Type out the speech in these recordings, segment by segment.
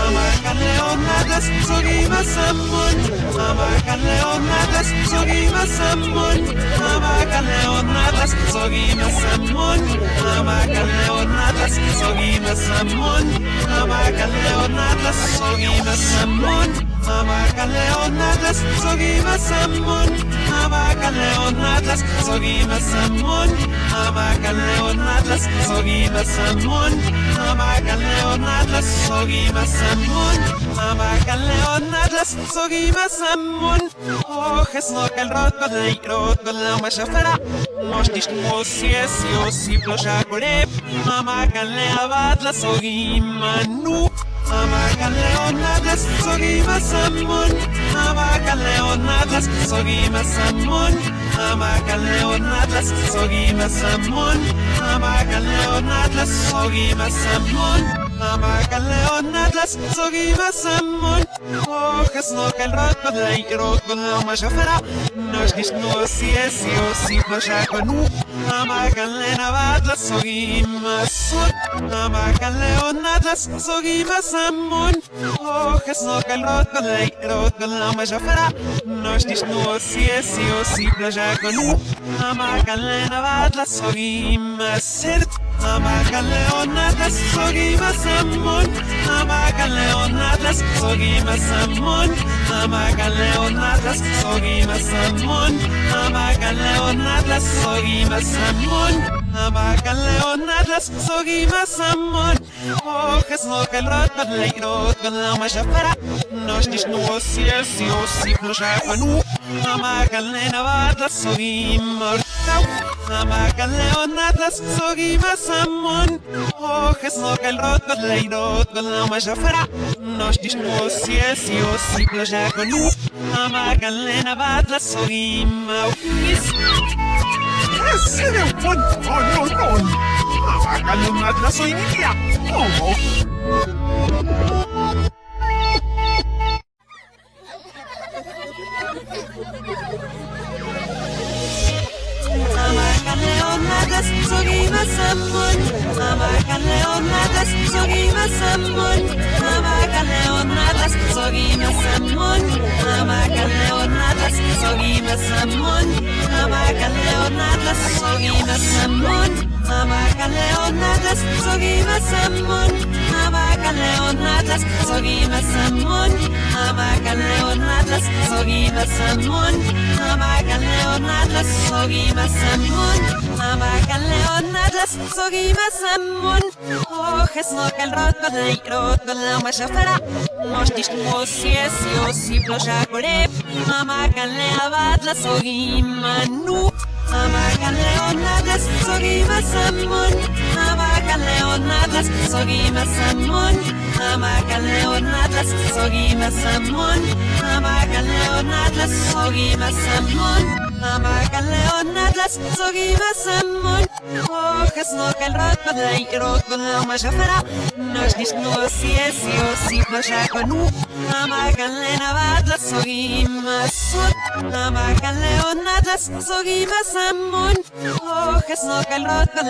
Amarkan Leonadas, sogima sammun. Amarkan Leonadas, sogima sammun. Amarkan Leonadas, sogima sammun. Amarkan Leonadas, sogima sammun. Amarkan Leonadas, sogima sammun. Amarkan Leonadas, sogima sammun. Amarkan Leonadas, sogima sammun. Amarkan Leonadas, sogima sammun. Amarkan Leonadas, sogima sammun. Amarkan Leonadas, sogima sammun. Oh, es no que el roto de la machafera. Mostiš mosies, josi plošakore. Amarkan Leonadas, sogima nu. Amarkan Leonadas, sogima sammun. Amarkan Leonadas, sogima sammun. Amarkan Leonadas, sogima sammun. Amarkan Leonadas, sogima sammun. Amarkan Leonadas, sogima sammun. Oh, es no que el roto de la machafera. Mostiš mosies, josi plošakonu. Amarkan Leonadas, sogima sun. Amarkan Leonadas, sogima sammun. Oh, es no que el roto de la machafera. Mostiš mosies, josi plošakonu. Amarkan Leonadas, sogima sert. Amarkan Leonadas, sogima sammun. Amarkan Leonadas, sogima sammun. Amarkan Leonadas, sogima sammun. Amarkan Leonadas, sogima sammun. Amarkan Leonadas, sogima sammun. Oh, es no que el roto de la machafera. Mostiš mosies, josi plošakonu. Amarkan Leonadas, sogima rtau. Amarkan Leonadas, sogima sammun. Oh, es no que el roto de la machafera. Mostiš mosies, josi plošakonu. Amarkan Leonadas, sogima unis. Ese de un montón. Amarkan Leonadas, soy niña. ¿Cómo? Amarkan Leonadas, sogima sammun. Amarkan Leonadas, sogima sammun. Amarkan Leonadas, sogima sammun. Amarkan Leonadas, sogima sammun. Amarkan Leonadas, sogima sammun. Amarkan Leonadas, sogima sammun. Amarkan Leonadas, sogima sammun. Amarkan Leonadas, sogima sammun. Amarkan Leonadas, sogima sammun. Amarkan Leonadas, sogima sammun. Oh, es no que el roto de la machafera. Mostiš mosies, josi plošakore. Amarkan Leonadas, sogima nu. Amarkan Leonadas, sogima sammun. Amarkan Leonadas, sogima sammun. Amarkan Leonadas, sogima sammun. Amarkan Leonadas, sogima sammun. Amarkan Leonadas, sogima sammun. Oh, es no que el roto de la machafera. Mostiš mosies, josi plošakonu. Amarkan Leonadas, sogima sun. Amarkan Leonadas, sogima sammun. Oh, es no que el roto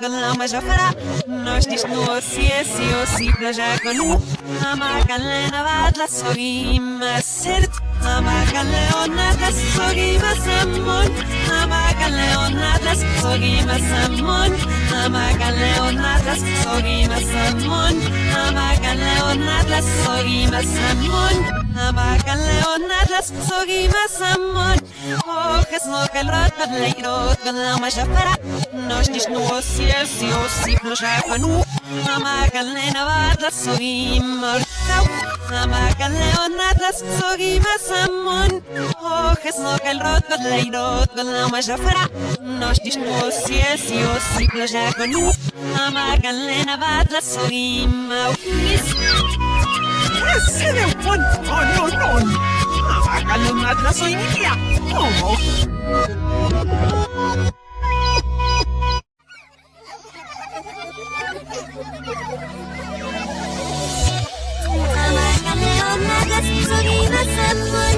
de la machafera. Mostiš mosies, josi plošakonu. Amarkan Leonadas, sogima sert. Amarkan Leonadas, sogima sammun. Amarkan Leonadas, sogima sammun. Amarkan Leonadas, sogima sammun. Amarkan Leonadas, sogima sammun. Amarkan Leonadas, sogima sammun. Oh, es no que el roto de la machafera. Mostiš mosies, josi plošakonu. Amarkan Leonadas, sogima rtau. Amarkan Leonadas, sogima sammun. Oh, es no que el roto de la machafera. Mostiš mosies, josi plošakonu. Amarkan Leonadas, sogima unis. Ese de un montón. Amarkan Leonadas, soy niña. ¿Cómo? Amarkan Leonadas, sogima sammun.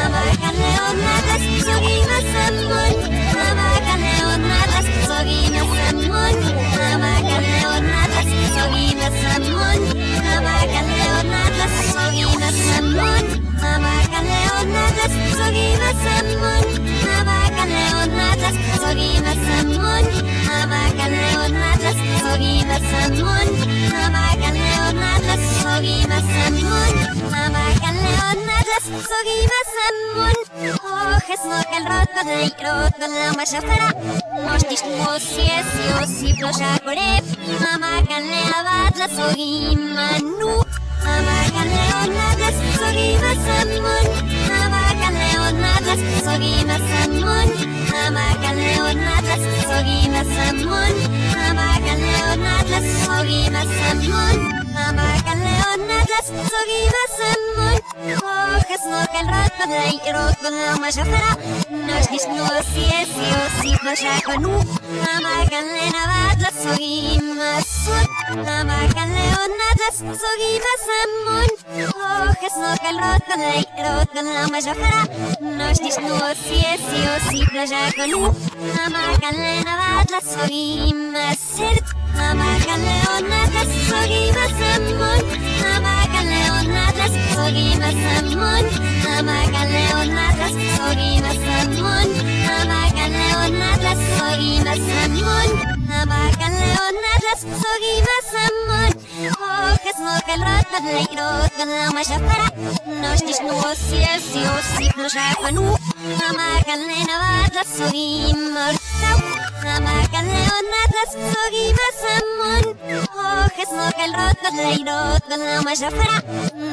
Amarkan Leonadas, sogima sammun. Amarkan Leonadas, sogima sammun. Amarkan Leonadas, Sogima Samun, Amakan Leon Atlas, Sogima Samun, Amakan Leon Atlas, Sogima Samun. Ojos no que el roto de la machafara, Mostis Mosies, Yosi Ploshakore, Amakan Leon Atlas, Sogima Nu, Amakan Leon Atlas, Sogima Samun, Amakan Leon Atlas, Sogima Samun, Amakan Leon Atlas, Sogima Samun, Amakan Leon Atlas, Sogima Samun, Amakan Leon Atlas, Sogima Samun. Ojos no que el roto de la machafara, Mostis Mosies, Yosi Ploshakonu, Amakan Leon Atlas, Sogima Sud, Amakan Leon Atlas, Sogima Samun. Ojos no que el roto de la machafara, Mostis Mosies, Yosi Ploshakonu, Amakan Leon Atlas, Sogima Sud, Amakan Leon Atlas, Sogima Samun, Amakan Leon Atlas, Sogima Samun, Amakan Leon Atlas, Sogima Samun, Amakan Leon Atlas, Sogima Samun, Amakan Leon Atlas, Sogima Samun. Ojos no que el roto de la machafara, Mostis Mosies, Yosi Ploshakonu, Amakan Leon Atlas, Sogima Sud, Amakan Leon Atlas, Sogima Samun. Ojos no que el roto de la machafara,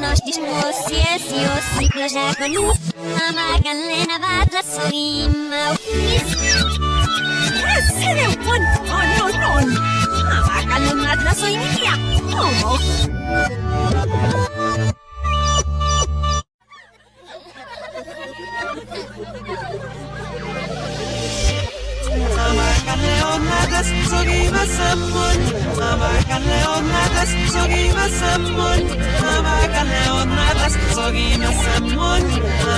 Mostis Mosies, Yosi Ploshakonu, Amakan Leon Atlas, Sogima Sud. Sede un non. Amakan Leon Atlas, Sogima. Amakan Leon Atlas, Sogima Samun, Amakan Leon Atlas, Sogima Samun, Amakan Leon Atlas, Sogima Samun,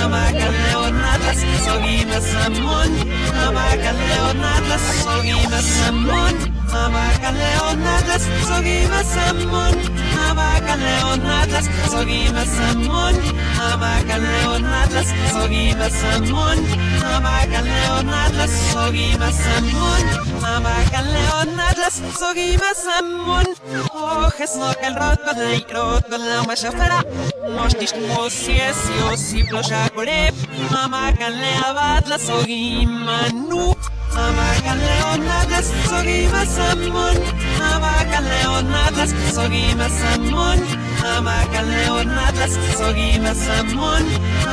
Amakan Leon Atlas, Sogima Samun, Amakan Leon Atlas, Sogima Samun, Amakan Leon Atlas, Sogima Samun, Amakan Leon Atlas, Sogima Samun, Amakan Leon Atlas, Sogima Samun, Amakan Leon Atlas, Sogima Samun, Amakan Leon Atlas, Sogima Samun. Ojos no que el roto de la machafara, Mostis Mosies, Yosi Ploshakore, Amakan Leon Atlas, Sogima Nu, Amakan Leon Atlas, Sogima Samun, Amakan Leon Atlas, Sogima Samun, Amakan Leon Atlas, Sogima Samun,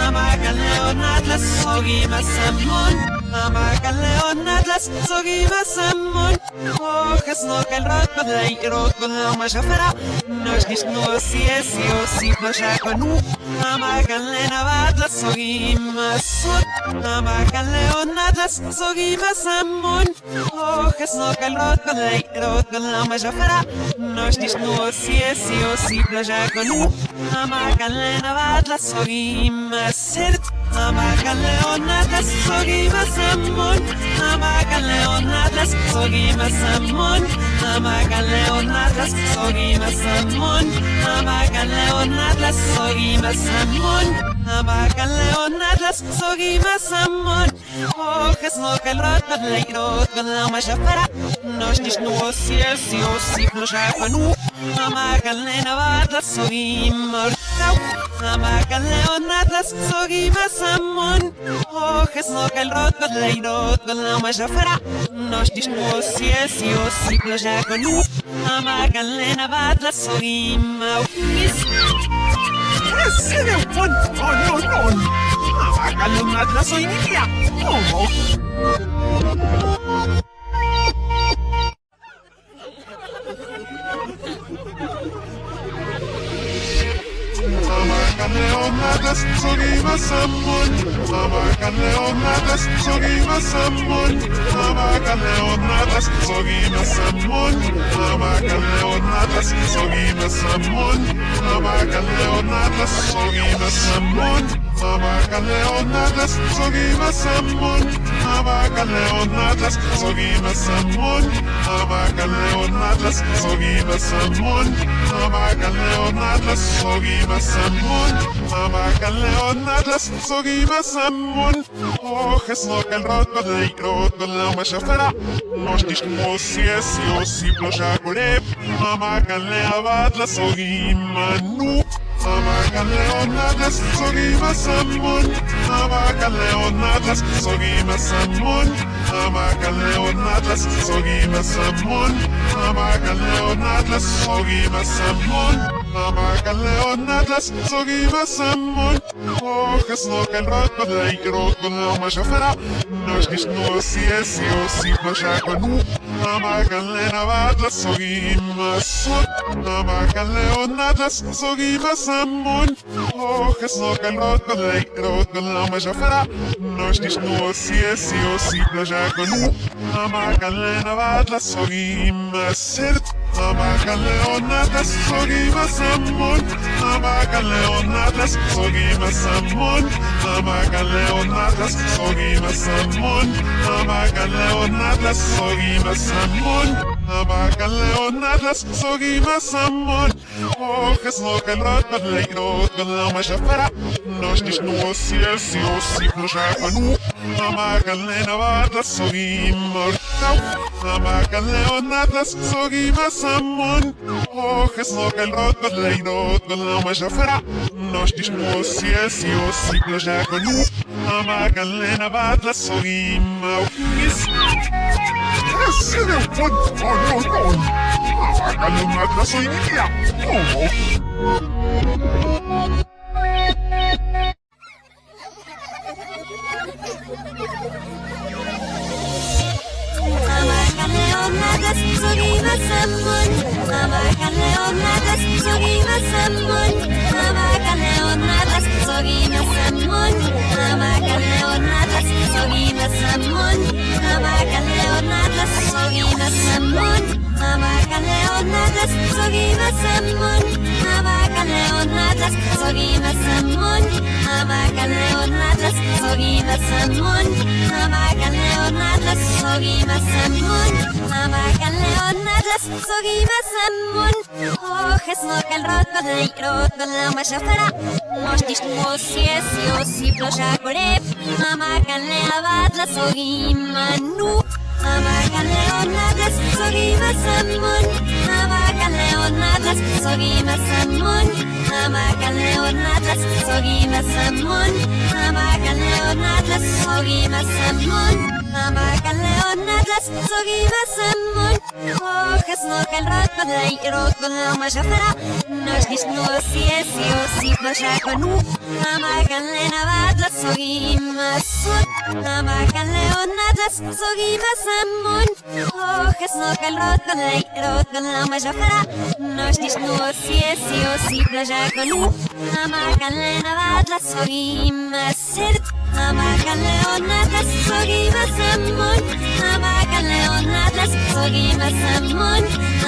Amakan Leon Atlas, Sogima Samun, Amakan Leon Atlas, Sogima Samun. Ojos no que el roto de la machafara, Mostis Mosies, Yosi Ploshakonu, Amakan Leon Atlas, Sogima Sud, Amakan Leon Atlas, Sogima Samun. Ojos no que el roto de la machafara, Mostis Mosies, Yosi Ploshakonu, Amakan Leon Atlas, Sogima Sud, Amakan Leon Atlas, Sogima Samun, Amakan Leon Atlas, Sogima Samun, Amakan Leon Atlas, Sogima Samun, Amakan Leon Atlas, Sogima Samun, Amakan Leon Atlas, Sogima Samun. Ojos no que el roto de la machafara, Mostis Mosies, Yosi Ploshakonu, Amakan Leon Atlas, Sogima Sud, Amakan Leon Atlas, Sogima Samun. Ojos no que el roto de la machafara, Mostis Mosies, Yosi Ploshakonu, Amakan Leon Atlas, Sogima Sud. Sede un non. Amakan Leon Atlas, Sogima. Amakan Leon Atlas, Sogima Samun, Amakan Leon Atlas, Sogima Samun, Amakan Leon Atlas, Sogima Samun, Amakan Leon Atlas, Sogima Samun, Amakan Leon Atlas, Sogima Samun, Amakan Leon Atlas, Sogima Samun, Amakan Leon Atlas, Sogima Samun, Amakan Leon Atlas, sogime sammun. Amakan Leon Atlas, sogime sammun. Amakan Leon Atlas, sogime sammun. Ojes no que el rot la mashafara. Nostish mosies yosi ploshakorep. Amakan Leon Atlas, sogime nu. Amakan Leon Atlas, sogime sammun. Amakan Leon Atlas, sogime sammun. Amakan Leon Atlas, sogime sammun. Amakan Leon Atlas, sogime sammun. Amakan Leon Atlas, sogime sammun. Ojes no que el rot la mashafara. Nostish mosies yosi ploshakorep. Amakan Leon Atlas, sogime sut. Amakan Leon Atlas, sogime sammun. Ojes no que el rot la mashafara. Nostish mosies yosi ploshakorep. Amakan Leon Atlas, sogime sert. Amakan Leon Atlas, sogime sammun. Amakan Leon Atlas, sogime sammun. Amakan Leon Atlas, sogime sammun. Amakan Leon Atlas, sogime sammun. Amakan Leon Atlas, sogime sammun. Ojes no que el rot la mashafara. Nostish mosies yosi ploshakorep. Amakan Leon Atlas, sogime rtau. Amakan Leon Atlas, sogime sammun. Ojes no que el rot la mashafara. Nostish mosies yosi ploshakorep. Amakan Leon Atlas, sogime ukis. Amakan Leon Atlas, soy Amakan Leon Atlas, sogime sammun. Amakan Leon Atlas, sogime sammun. Amakan Leon Atlas, sogime sammun. Amakan Leon Atlas, sogime sammun. Amakan Leon Atlas, sogime sammun. Amakan Leon Atlas, sogime sammun. Amakan Leon Atlas, sogime sammun. Amakan Leon Atlas, sogime sammun. Amakan Leon Atlas, sogime sammun. Amakan Leon Atlas, sogime sammun. Ojes no que el rot la mashafara. Nostish mosies yosi ploshakorep. Amakan Leon Atlas, sogime nu. Amakan Leon Atlas, sogime sammun. Amakan Leon Atlas, sogime sammun. Amakan Leon Atlas, sogime sammun. Amakan Leon Atlas, sogime sammun. Amakan Leon Atlas, sogime sammun. Ojes no que el rot la mashafara. Nostish mosies yosi ploshakorep. Amakan Leon Atlas, sogime sut. Amakan Leon Atlas, sogime sammun. Ojes no que el rot la mashafara. Nostish mosies yosi ploshakorep. Amakan Leon Atlas, sogime sert. Amakan Leon Atlas, sogime sammun. Amakan Leon Atlas, sogime sammun.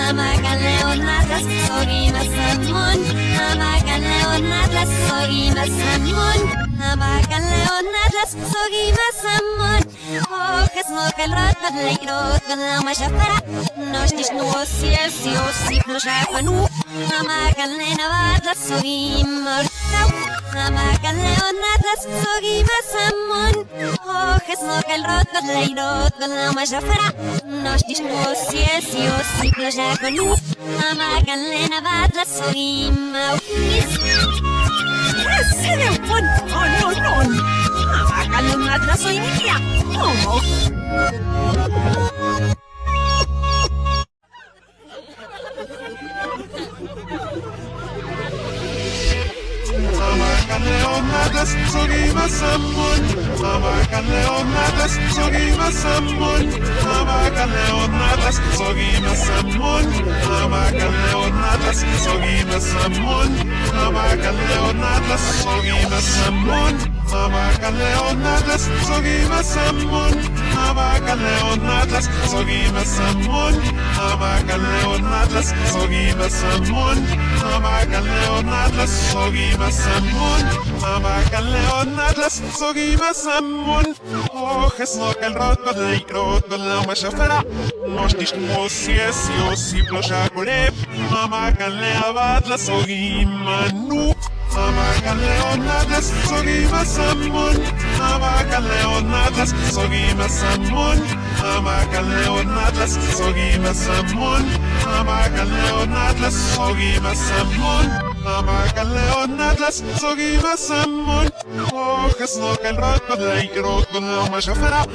Amakan Leon Atlas, sogime sammun. Amakan Leon Atlas, sogime sammun. Amakan Leon Atlas, sogime sammun. Ojes no que el rot la mashafara. Nostish mosies yosi ploshakorep. Amakan Leon Atlas, sogime rtau. Amakan Leon Atlas, sogime sammun. Ojes no que el rot la mashafara. Nostish mosies yosi ploshakorep. Amakan Leon Atlas, sogime ukis. Amakan Leon Atlas, soy mía. Amakan Leon Atlas, sogime sammun. Amakan Leon Atlas, sogime sammun. Amakan Leon Atlas, sogime sammun. Amakan Leon Atlas, sogime sammun. Amakan Leon Atlas, sogime sammun. Amakan Leon Atlas, sogime sammun. Leon Atlas, sogi masamon. Amaga Leon Atlas, sogi masamon. Amaga Leon Atlas, sogi masamon. Amaga Leon Atlas, sogi masamon. Oh, es no que el roto de la machafera. Mostisch mosies, yosi ploshakore. Amaga Leon Atlas, sogi manu. Amaga Leon Atlas, sogi masamon. Amaga Leon Atlas, sogi masamon. Amaga Leon Atlas, sogi masamon. Amaga Leon Atlas, sogi masamon. Amaga Leon Atlas, sogi masamon. Oh, es no que el roto de la machafera.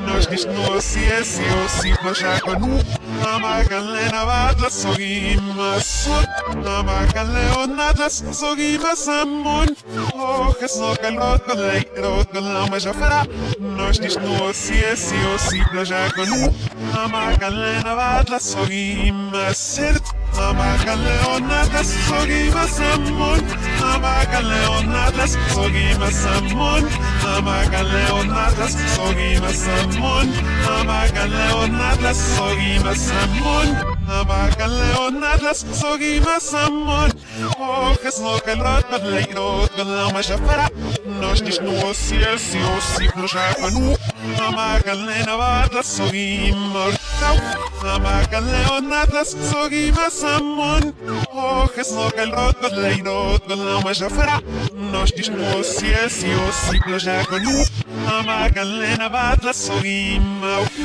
Nos nicht nur sies, yosi ploshakonu. Amaga Leon Atlas, sogi masamon. Amaga Leon Atlas, sogi masamon. Oh, es no que el roto de la machafera. Nos nicht nur sies, yosi ploshakonu. Amaga Leon Atlas, sogi masamon. Amaga Leon Atlas, sogi masamon. Amaga Leon Atlas, sogi masamon. Amaga Leon Atlas, sogi masamon. Amaga Leon Atlas, sogi masamon. Amaga Leon Atlas, sogi masamon. Oh, es no que el roto de la machafera. Nos nicht nur sies, yosi ploshakonu. Amaga Leon Atlas, sogi masamon. Amaga Leon Atlas, sogi masamon. Oh, es no que el roto de la machafera. Nos nicht nur sies, yosi ploshakonu. Amaga Leon Atlas, sogi masamon.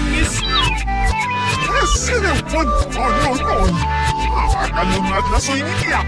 Ese de un no. Amaga Leon Atlas, soy niña.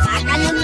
Amaga Leon